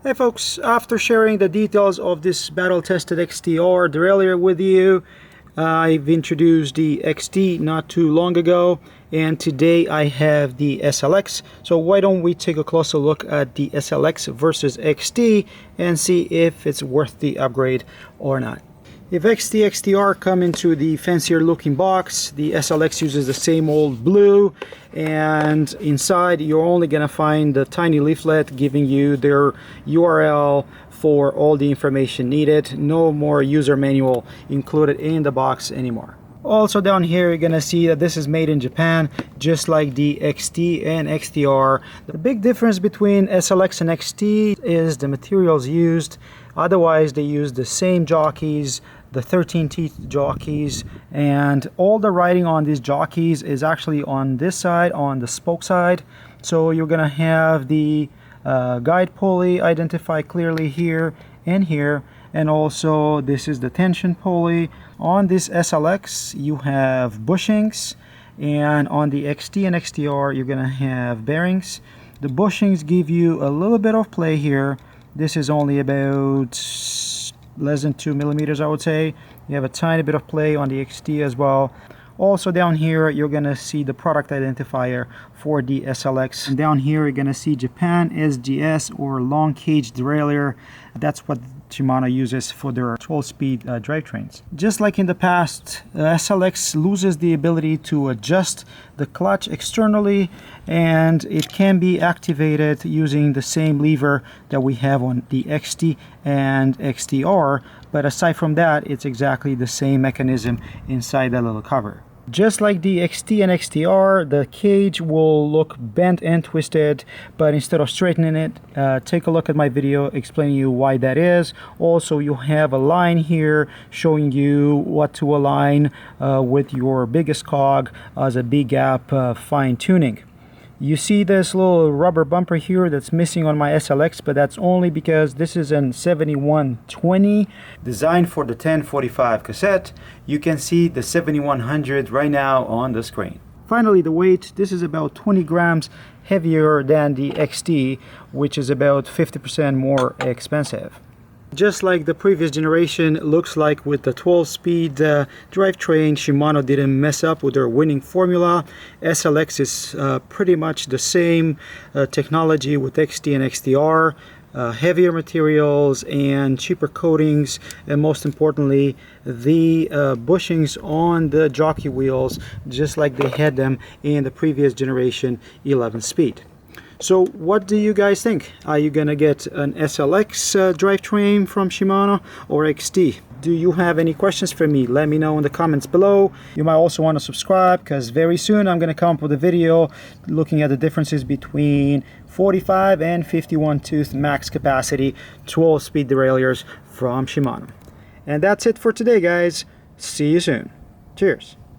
Hey folks, after sharing the details of this battle-tested XTR derailleur with you, I've introduced the XT not too long ago, and today I have the SLX. So why don't we take a closer look at the SLX versus XT and see if it's worth the upgrade or not. If XT XTR come into the fancier looking box, the SLX uses the same old blue, and inside you're only gonna find the tiny leaflet giving you their URL for all the information needed. No more user manual included in the box anymore. Also down here you're gonna see that this is made in Japan, just like the XT and XTR. The big difference between SLX and XT is the materials used. Otherwise they use the same jockeys, the 13 teeth jockeys, and all the writing on these jockeys is actually on this side, on the spoke side. So you're gonna have the guide pulley identified clearly here and here, and also this is the tension pulley. On this SLX you have bushings, and on the XT and XTR you're gonna have bearings. The bushings give you a little bit of play here. This is only about less than 2 millimeters, I would say. You have a tiny bit of play on the XT as well. Also down here you're gonna see the product identifier for the SLX, and down here you're gonna see Japan SGS, or long cage derailleur. That's what Shimano uses for their 12-speed drivetrains. Just like in the past, SLX loses the ability to adjust the clutch externally, and it can be activated using the same lever that we have on the XT and XTR, but aside from that it's exactly the same mechanism inside that little cover. Just like the XT and XTR, the cage will look bent and twisted, but instead of straightening it, take a look at my video explaining you why that is. Also, you have a line here showing you what to align with your biggest cog as a B-gap fine-tuning. You see this little rubber bumper here that's missing on my SLX, but that's only because this is an 7120 designed for the 1045 cassette. You can see the 7100 right now on the screen. Finally, the weight, this is about 20 grams heavier than the XT, which is about 50% more expensive. Just like the previous generation, looks like with the 12-speed drivetrain, Shimano didn't mess up with their winning formula. SLX is pretty much the same technology with XT and XTR. Heavier materials and cheaper coatings, and most importantly the bushings on the jockey wheels, just like they had them in the previous generation 11-speed. So what do you guys think? Are you gonna get an SLX drivetrain from Shimano or XT? Do you have any questions for me? Let me know in the comments below. You might also want to subscribe, because very soon I'm gonna come up with a video looking at the differences between 45 and 51 tooth max capacity 12-speed derailleurs from Shimano. And that's it for today, guys. See you soon. Cheers.